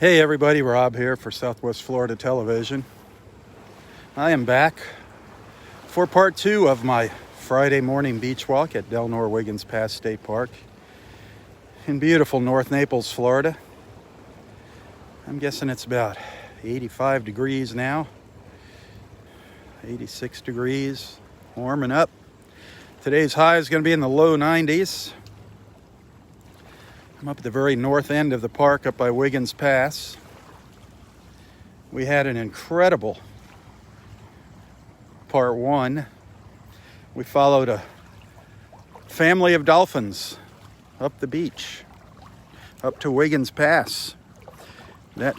Hey everybody, Robb here for Southwest Florida Television. I am back for part 2 of my Friday morning beach walk at Delnor-Wiggins Pass State Park in beautiful North Naples, Florida. I'm guessing it's about 85 degrees now, 86 degrees, warming up. Today's high is going to be in the low 90s. I'm up at the very north end of the park up by Wiggins Pass. We had an incredible part 1. We followed a family of dolphins up the beach, up to Wiggins Pass. That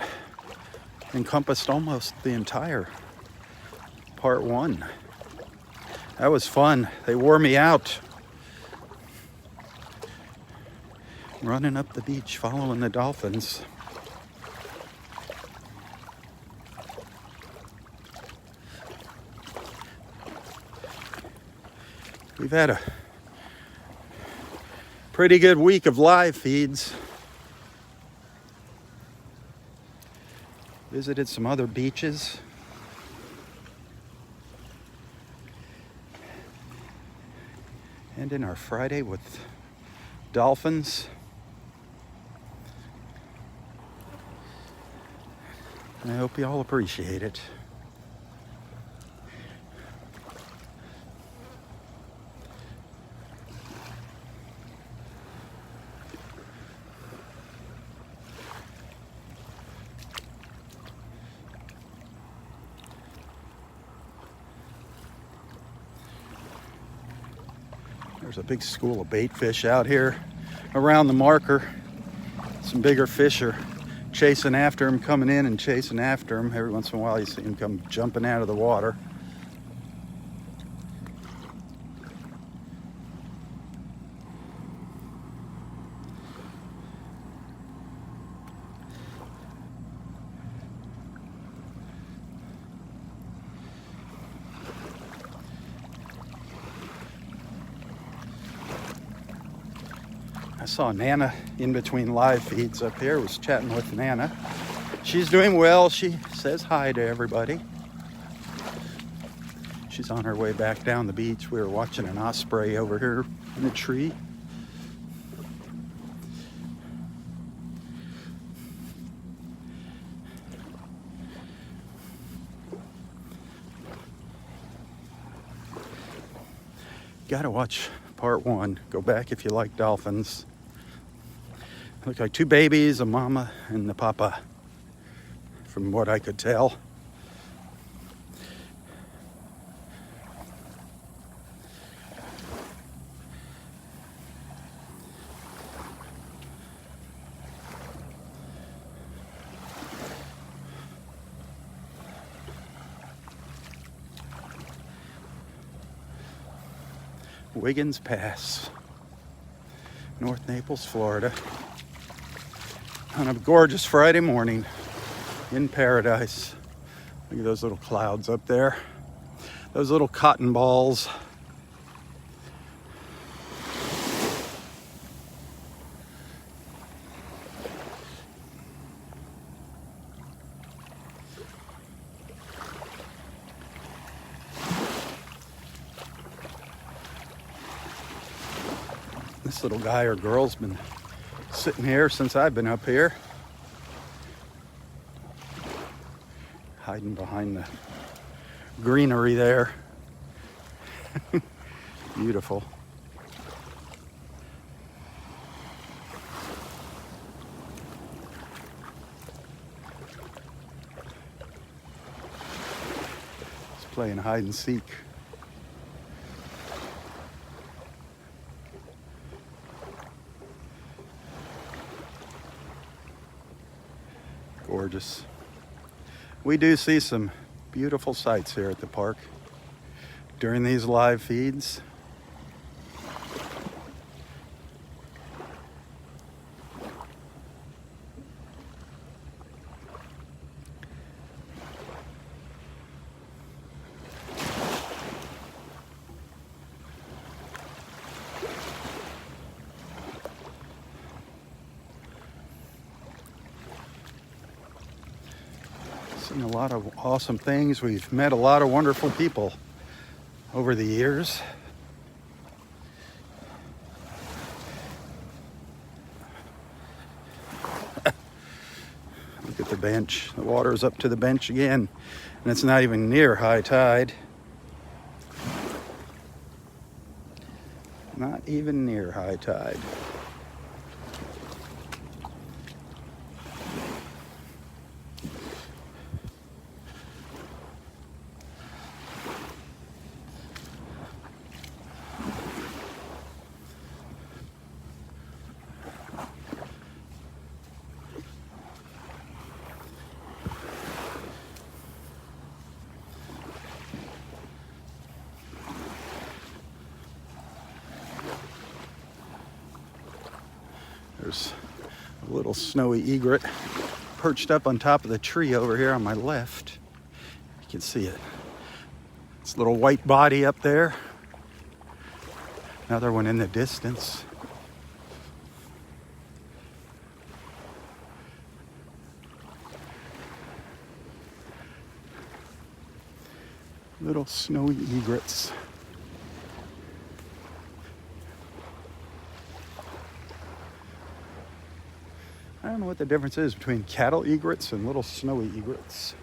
encompassed almost the entire part 1. That was fun. They wore me out. Running up the beach, following the dolphins. We've had a pretty good week of live feeds. Visited some other beaches. Ending our Friday with dolphins. And I hope you all appreciate it. There's a big school of bait fish out here around the marker. Some bigger fish are chasing after him, coming in and chasing after him. Every once in a while you see him come jumping out of the water. I saw Nana in between live feeds up here. I was chatting with Nana. She's doing well. She says hi to everybody. She's on her way back down the beach. We were watching an osprey over here in a tree. Gotta watch part 1. Go back if you like dolphins. Look like 2 babies, a mama and the papa, from what I could tell. Wiggins Pass, North Naples, Florida, on a gorgeous Friday morning in paradise. Look at those little clouds up there, those little cotton balls. This little guy or girl's been sitting here since I've been up here. Hiding behind the greenery there. Beautiful. Just playing hide and seek. Gorgeous. We do see some beautiful sights here at the park during these live feeds. Seen a lot of awesome things. We've met a lot of wonderful people over the years. Look at the bench. The water is up to the bench again, and it's not even near high tide. Not even near high tide. There's a little snowy egret perched up on top of the tree over here on my left. You can see it. Its little white body up there. Another one in the distance. Little snowy egrets. I don't know what the difference is between cattle egrets and little snowy egrets.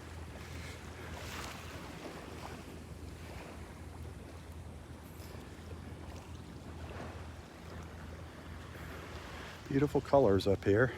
Beautiful colors up here.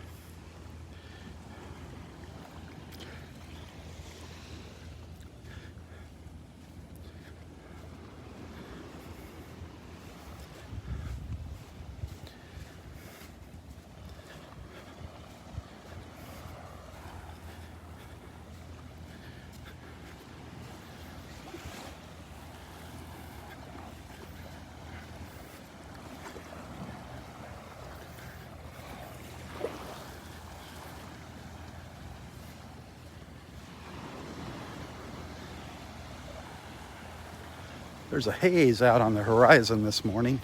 There's a haze out on the horizon this morning.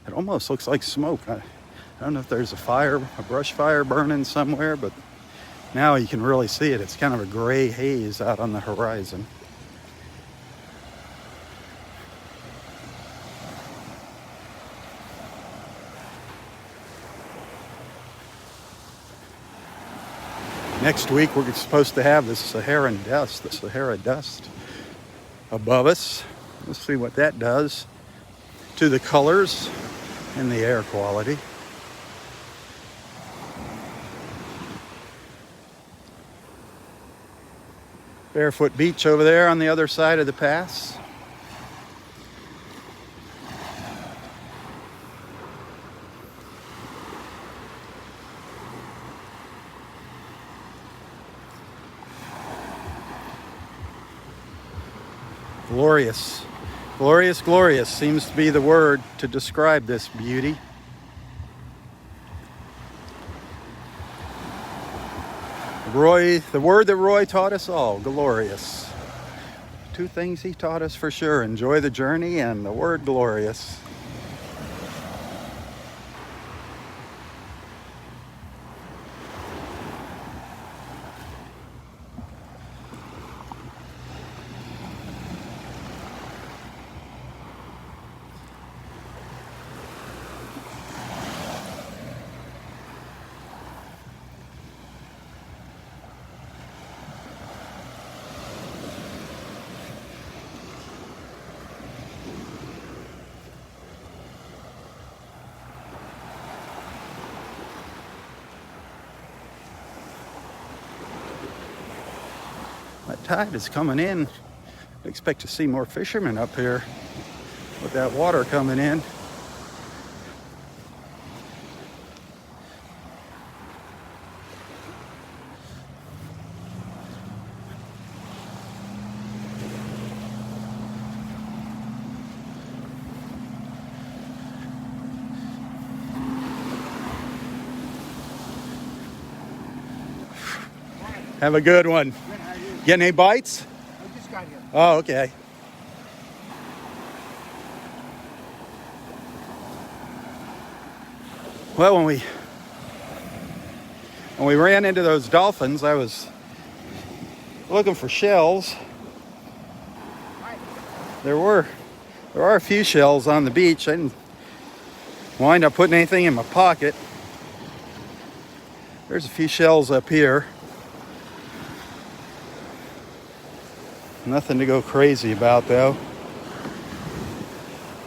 It almost looks like smoke. I don't know if there's a brush fire burning somewhere, but now you can really see it. It's kind of a gray haze out on the horizon. Next week we're supposed to have the Sahara dust above us. Let's see what that does to the colors and the air quality. Barefoot Beach over there on the other side of the pass. Glorious. Glorious, glorious seems to be the word to describe this beauty. The word that Roy taught us all, glorious. Two things he taught us for sure: enjoy the journey and the word glorious. That tide is coming in. I expect to see more fishermen up here with that water coming in. Have a good one. Getting any bites? I just got here. Oh, okay. Well, when we ran into those dolphins, I was a looking for shells. There are a few shells on the beach. I didn't wind up putting anything in my pocket. There's a few shells up here. Nothing to go crazy about though.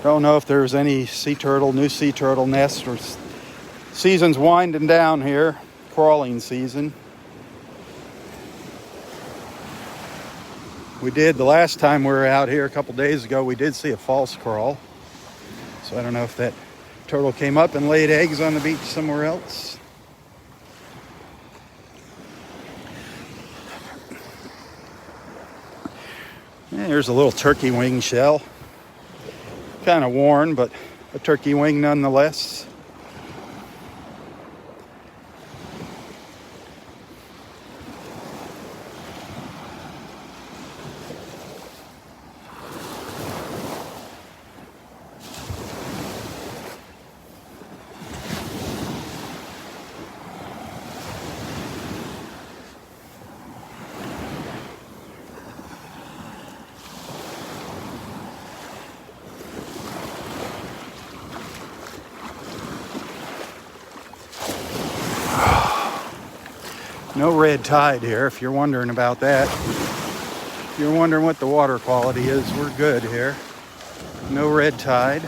Don't know if there's any new sea turtle nests, or season's winding down here, crawling season. We did, the last time we were out here a couple days ago, we did see a false crawl. So I don't know if that turtle came up and laid eggs on the beach somewhere else. Yeah, here's a little turkey wing shell. Kind of worn, but a turkey wing nonetheless. No red tide here, if you're wondering about that. If you're wondering what the water quality is, we're good here. No red tide.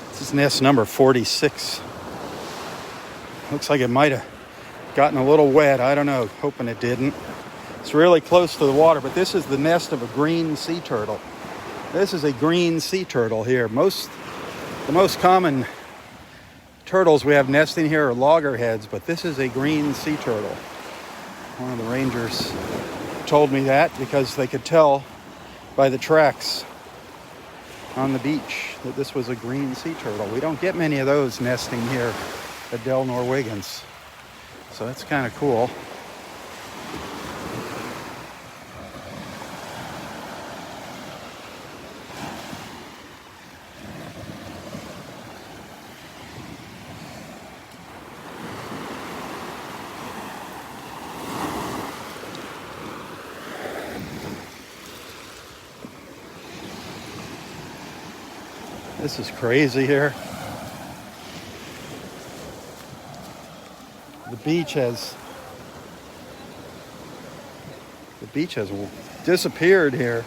This is nest number 46. Looks like it might have gotten a little wet. I don't know, hoping it didn't. It's really close to the water, but this is the nest of a green sea turtle. This is a green sea turtle here. The most common turtles we have nesting here are loggerheads, but this is a green sea turtle. One of the rangers told me that because they could tell by the tracks on the beach that this was a green sea turtle. We don't get many of those nesting here at Delnor-Wiggins. So that's kind of cool. This is crazy here. The beach has disappeared here.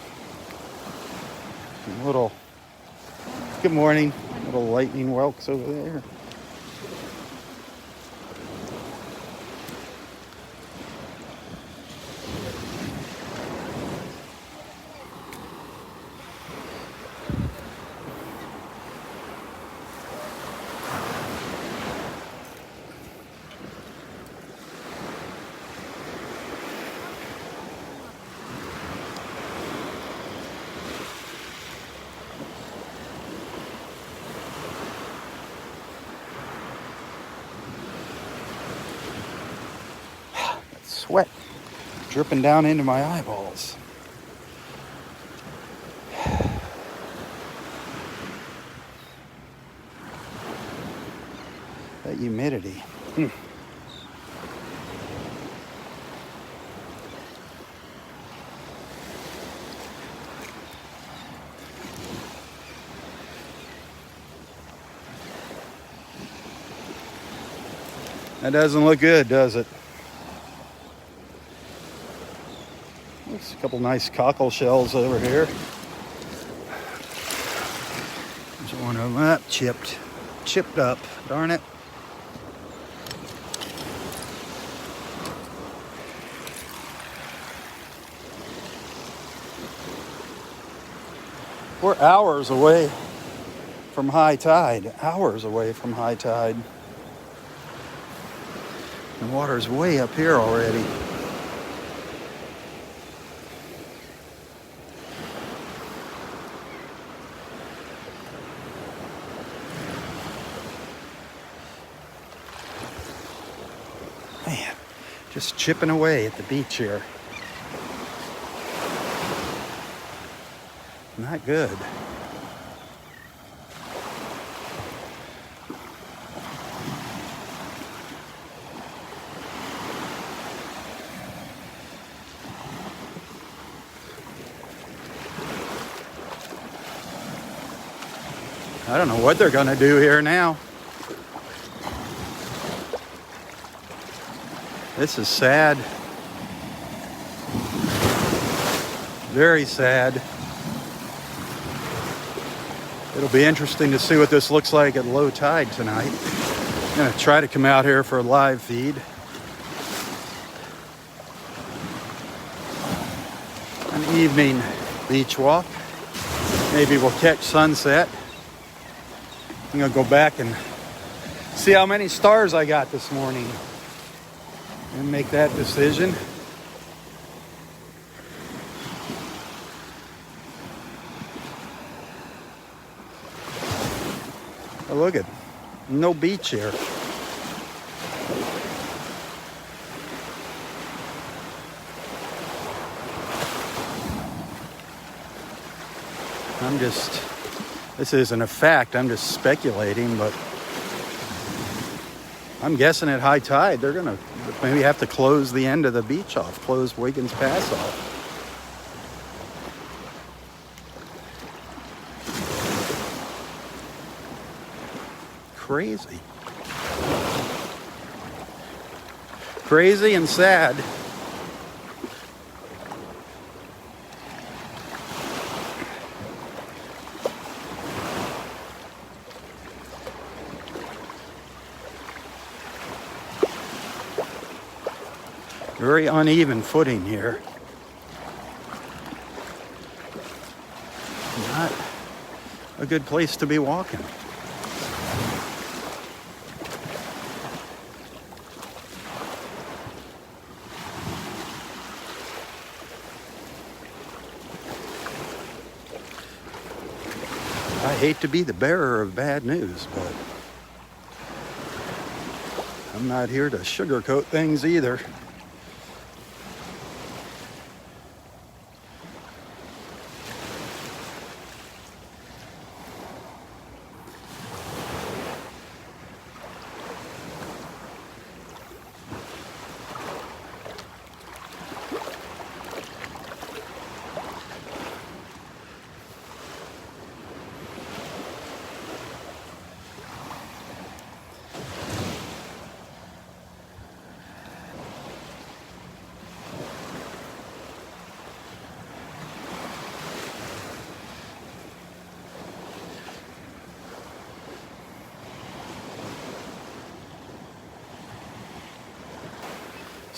Good morning, little lightning whelks over there. Sweat dripping down into my eyeballs. That humidity. That doesn't look good, does it? There's a couple nice cockle shells over here. There's one of them up, chipped up, darn it. We're hours away from high tide, The water's way up here already. Man, just chipping away at the beach here. Not good. I don't know what they're gonna do here now. This is sad. Very sad. It'll be interesting to see what this looks like at low tide tonight. I'm gonna try to come out here for a live feed. An evening beach walk. Maybe we'll catch sunset. I'm gonna go back and see how many stars I got this morning and make that decision. Oh, look at, no beach here. This isn't a fact, I'm just speculating, but I'm guessing at high tide, they're gonna maybe have to close the end of the beach off, close Wiggins Pass off. Crazy. Crazy and sad. Very uneven footing here. Not a good place to be walking. I hate to be the bearer of bad news, but I'm not here to sugarcoat things either.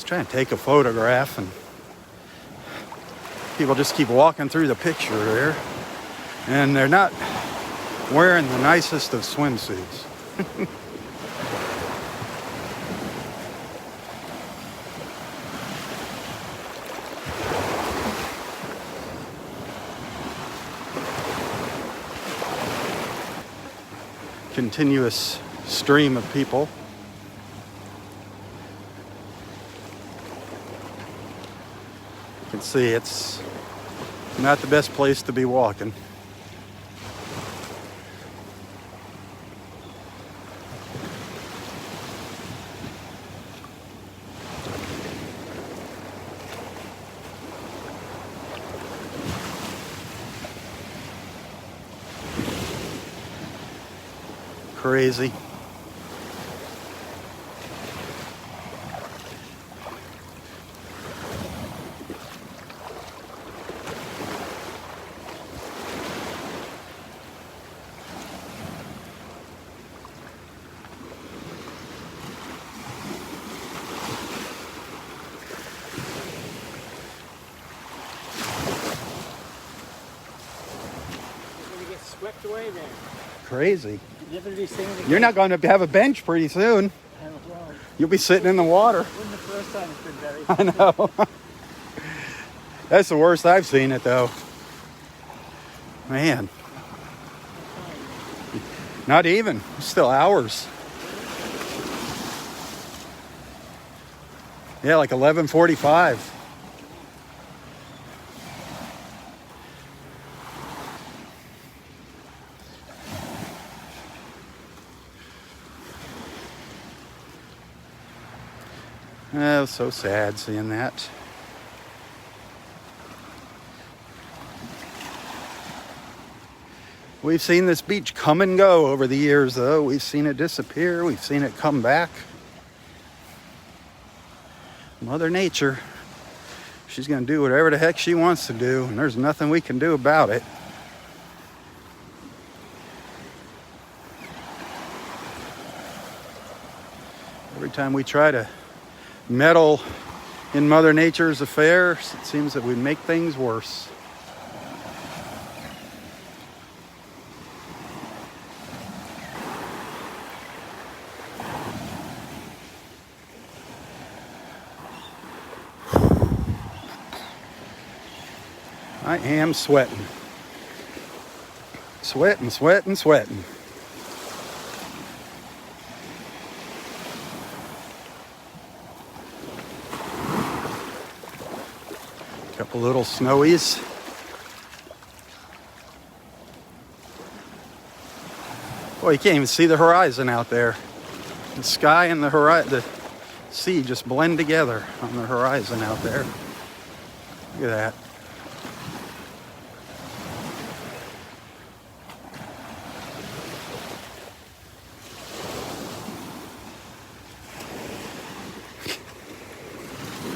Trying to take a photograph and people just keep walking through the picture there and they're not wearing the nicest of swimsuits. Continuous stream of people. You can see it's not the best place to be walking. Crazy. Swept away there. Crazy. You're You're not going to have a bench pretty soon. well, You'll be sitting in the water. wasn't the first time it's been very. I know. That's the worst I've seen it though. Man. Not even. Still hours. Yeah, like 11:45. Oh, so sad seeing that. We've seen this beach come and go over the years, though. We've seen it disappear. We've seen it come back. Mother Nature, she's going to do whatever the heck she wants to do, and there's nothing we can do about it. Every time we try to meddle in Mother Nature's affairs, it seems that we make things worse. I am sweating. Sweating, sweating, sweating. Couple little snowies. Boy, you can't even see the horizon out there. The sky and the sea just blend together on the horizon out there. Look at that.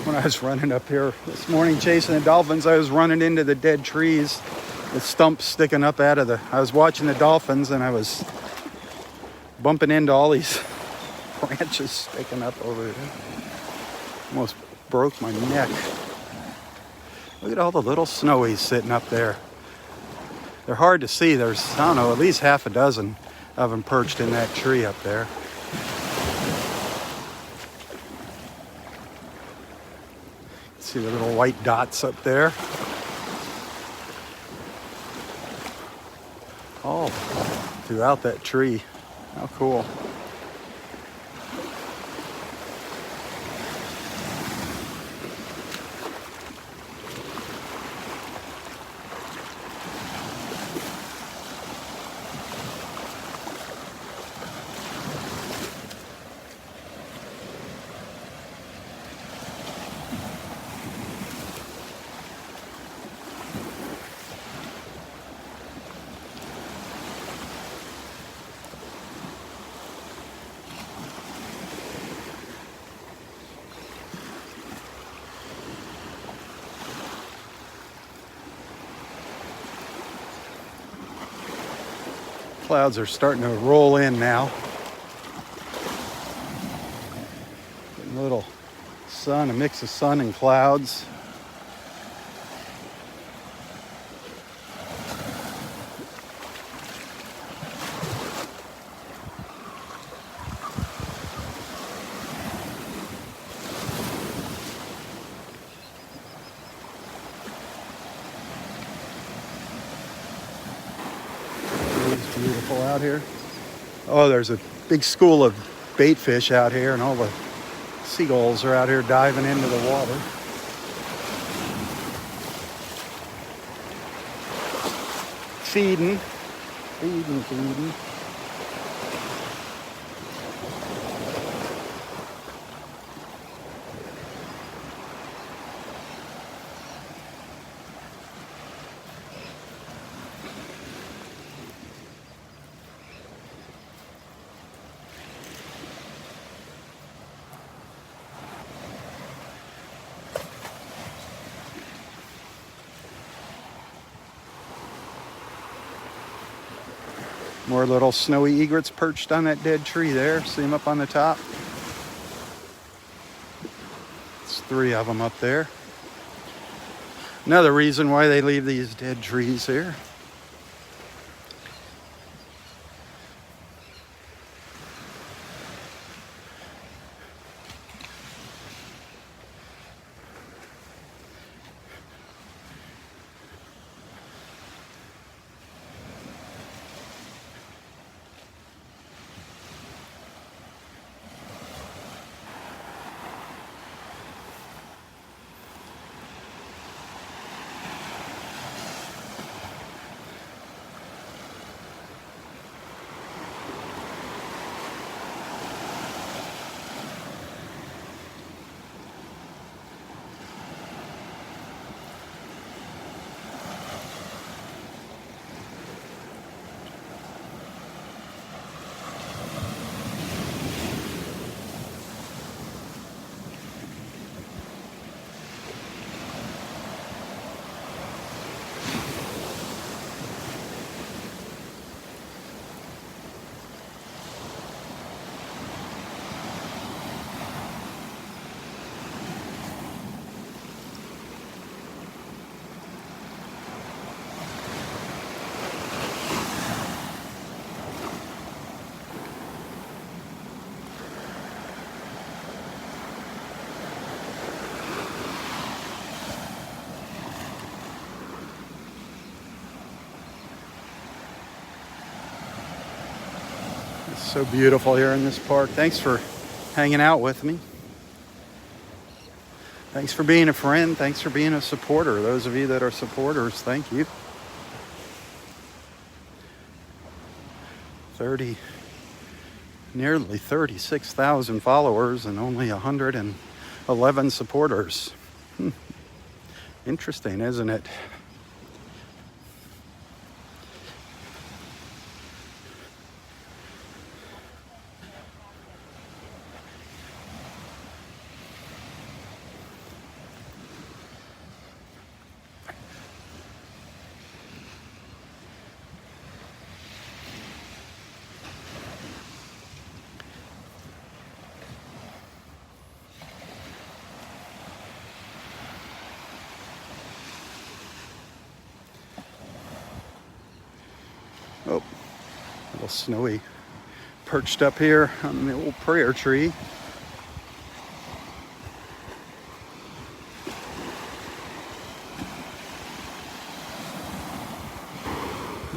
When I was running up here this morning chasing the dolphins, I was running into the dead trees with stumps sticking up out of I was watching the dolphins and I was bumping into all these branches sticking up over there. Almost broke my neck. Look at all the little snowies sitting up there. They're hard to see. There's, I don't know, at least half a dozen of them perched in that tree up there. See the little white dots up there. All throughout that tree. How cool. Clouds are starting to roll in now. Getting a little sun, a mix of sun and clouds. Beautiful out here. Oh, there's a big school of bait fish out here, and all the seagulls are out here diving into the water. Feeding. More little snowy egrets perched on that dead tree there. See them up on the top? It's 3 of them up there. Another reason why they leave these dead trees here. It's so beautiful here in this park. Thanks for hanging out with me. Thanks for being a friend. Thanks for being a supporter. Those of you that are supporters, thank you. 30, nearly 36,000 followers and only 111 supporters. Interesting, isn't it? Oh, little Snowy perched up here on the old prayer tree.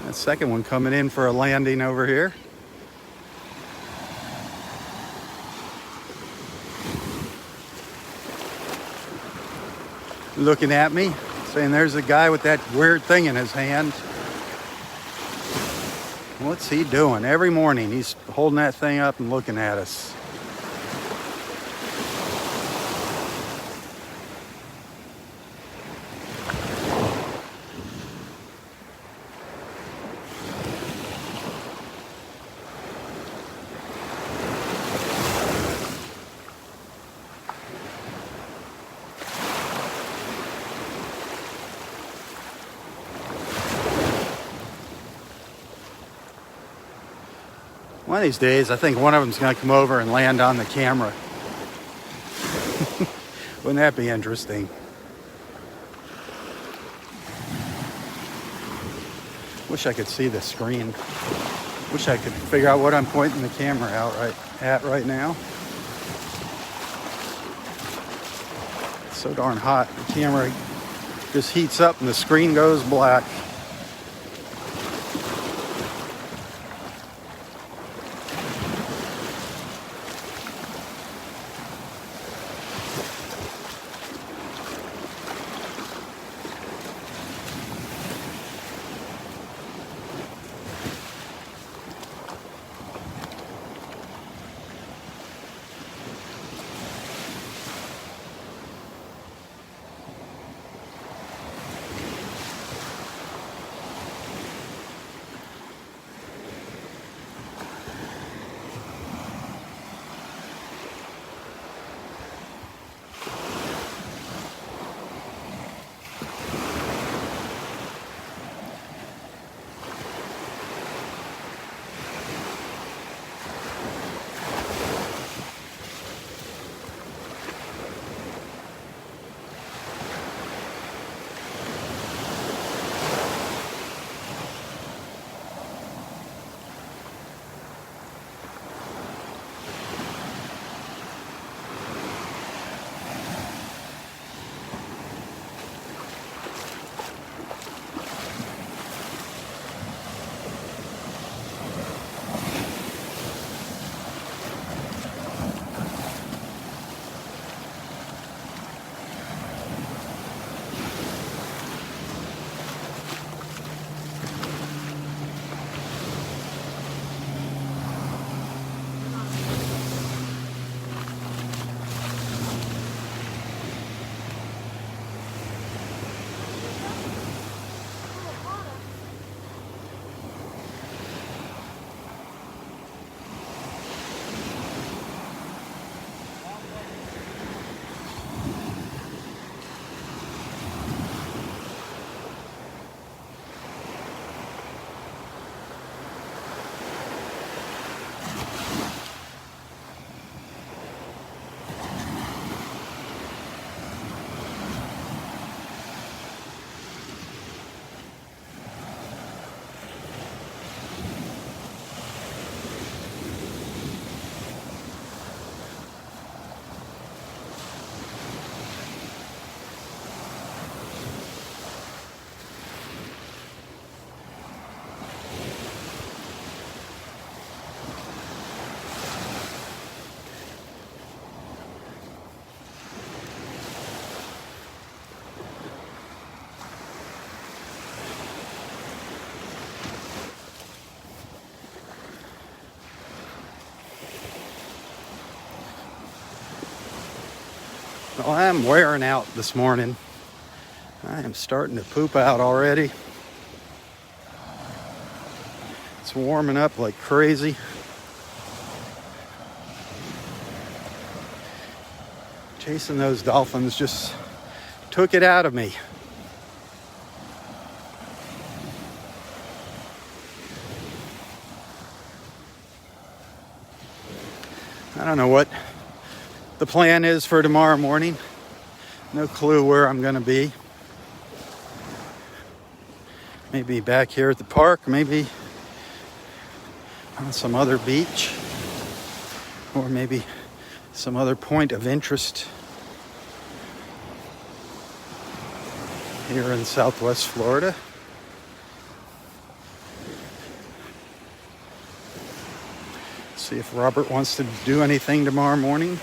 That second one coming in for a landing over here. Looking at me, saying there's a guy with that weird thing in his hand. What's he doing? Every morning he's holding that thing up and looking at us. One of these days, I think one of them's going to come over and land on the camera. Wouldn't that be interesting? Wish I could see the screen. Wish I could figure out what I'm pointing the camera out right now. It's so darn hot. The camera just heats up and the screen goes black. Well, I'm wearing out this morning. I am starting to poop out already. It's warming up like crazy. Chasing those dolphins just took it out of me. I don't know what the plan is for tomorrow morning. No clue where I'm going to be. Maybe back here at the park, maybe on some other beach, or maybe some other point of interest here in Southwest Florida. See if Robert wants to do anything tomorrow morning.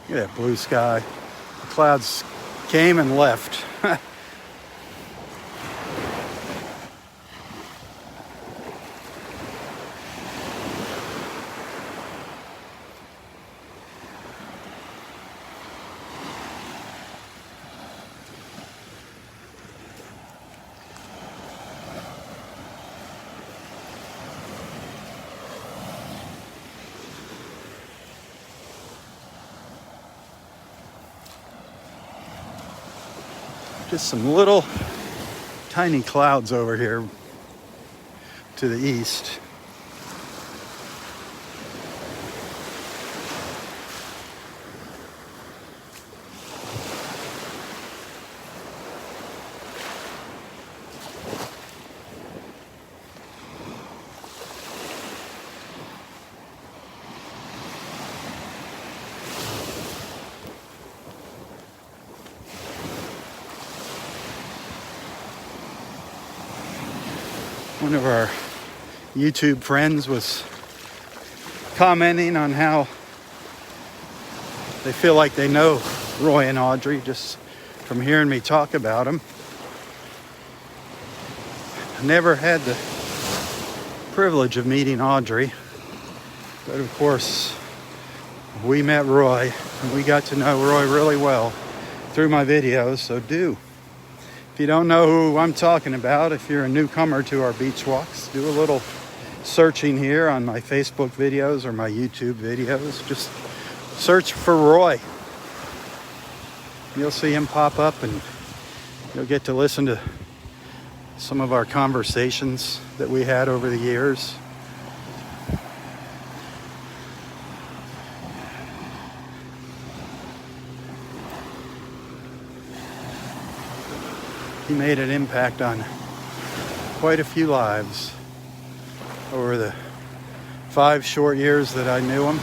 Look at that blue sky. The clouds came and left. Just some little tiny clouds over here to the east. One of our YouTube friends was commenting on how they feel like they know Roy and Audrey just from hearing me talk about them. I never had the privilege of meeting Audrey, but of course we met Roy and we got to know Roy really well through my videos, so do. If you don't know who I'm talking about, if you're a newcomer to our beach walks, do a little searching here on my Facebook videos or my YouTube videos. Just search for Roy. You'll see him pop up and you'll get to listen to some of our conversations that we had over the years. He made an impact on quite a few lives over the 5 short years that I knew him.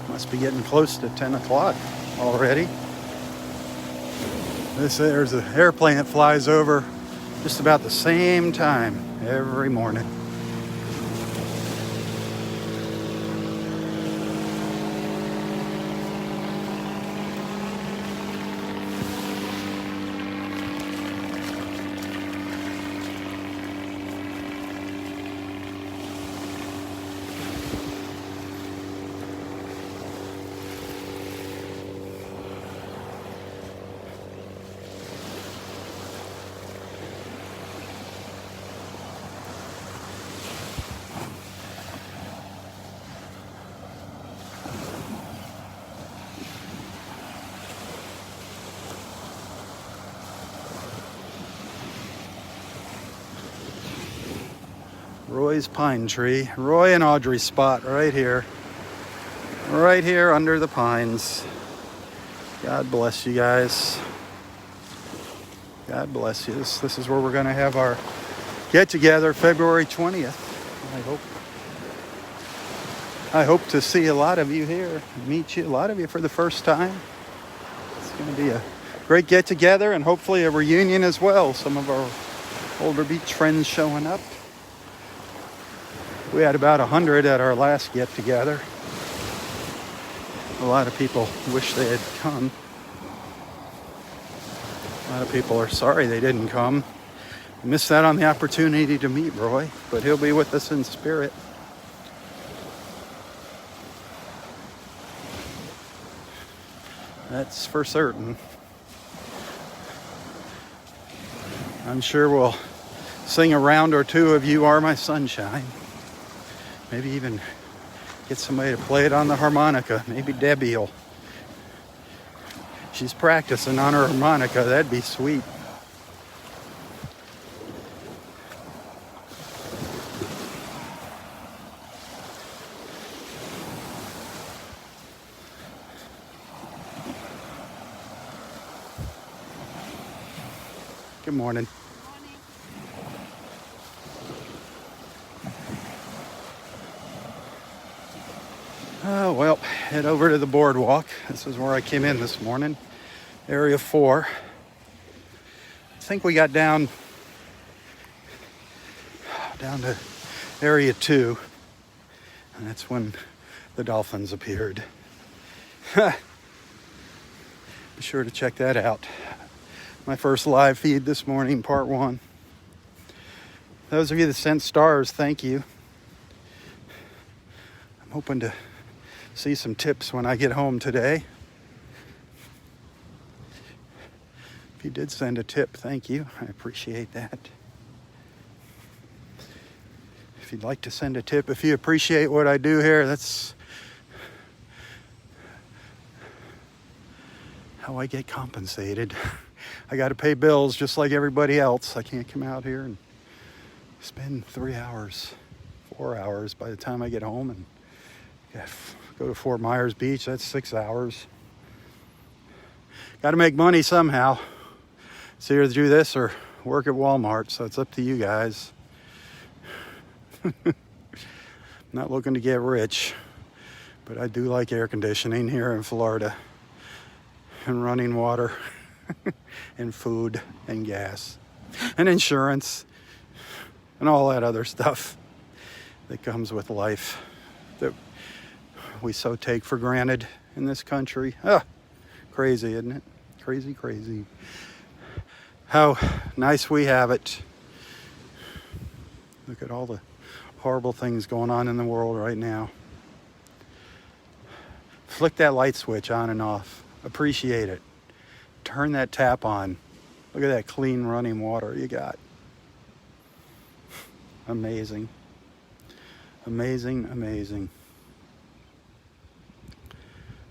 Must be getting close to 10 o'clock already. There's an airplane that flies over just about the same time every morning. Roy's pine tree. Roy and Audrey's spot right here. Right here under the pines. God bless you guys. God bless you. This is where we're going to have our get-together February 20th. I hope to see a lot of you here, meet you, a lot of you for the first time. It's going to be a great get-together and hopefully a reunion as well. Some of our older beach friends showing up. We had about 100 at our last get-together. A lot of people wish they had come. A lot of people are sorry they didn't come. Missed out on the opportunity to meet Roy, but he'll be with us in spirit. That's for certain. I'm sure we'll sing a round or two of You Are My Sunshine. Maybe even get somebody to play it on the harmonica. Maybe Debbie will. She's practicing on her harmonica. That'd be sweet. Good morning. Oh, well, head over to the boardwalk. This is where I came in this morning. Area 4. I think we got down to Area 2. And that's when the dolphins appeared. Be sure to check that out. My first live feed this morning, part 1. Those of you that sent stars, thank you. I'm hoping to see some tips when I get home today. If you did send a tip, thank you. I appreciate that. If you'd like to send a tip, if you appreciate what I do here, that's how I get compensated. I got to pay bills just like everybody else. I can't come out here and spend 3 hours, 4 hours by the time I get home and go to Fort Myers Beach. That's 6 hours. Got to make money somehow. It's either do this or work at Walmart, so it's up to you guys. Not looking to get rich, but I do like air conditioning here in Florida and running water and food and gas and insurance and all that other stuff that comes with life that we so take for granted in this country. Crazy, isn't it? Crazy, crazy. How nice we have it. Look at all the horrible things going on in the world right now. Flick that light switch on and off. Appreciate it. Turn that tap on. Look at that clean running water you got. Amazing. Amazing, amazing.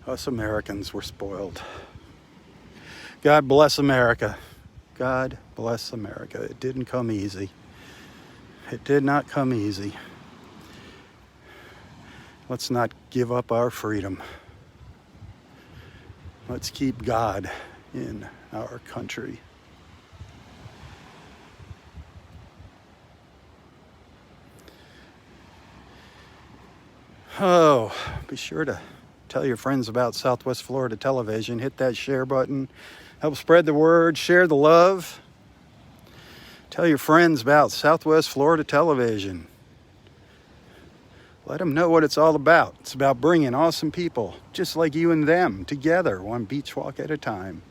Us Americans were spoiled. God bless America. God bless America. It didn't come easy. It did not come easy. Let's not give up our freedom. Let's keep God in our country. Oh, be sure to tell your friends about Southwest Florida Television. Hit that share button. Help spread the word. Share the love. Tell your friends about Southwest Florida Television. Let them know what it's all about. It's about bringing awesome people, just like you and them, together, one beach walk at a time.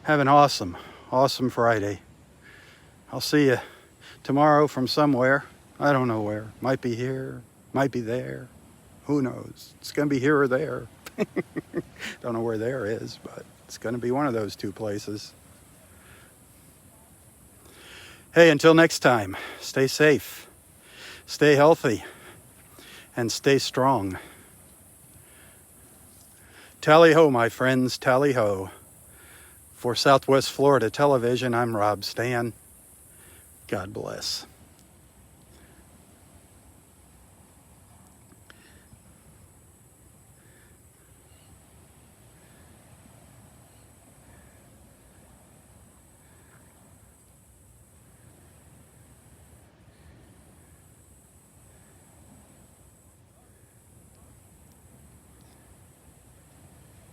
Have an awesome Friday. I'll see you tomorrow from somewhere. I don't know where. Might be here, might be there. Who knows? It's going to be here or there. Don't know where there is, but it's going to be one of those two places. Hey, until next time, stay safe, stay healthy, and stay strong. Tally ho, my friends, tally ho. For Southwest Florida Television, I'm Robb Stan. God bless.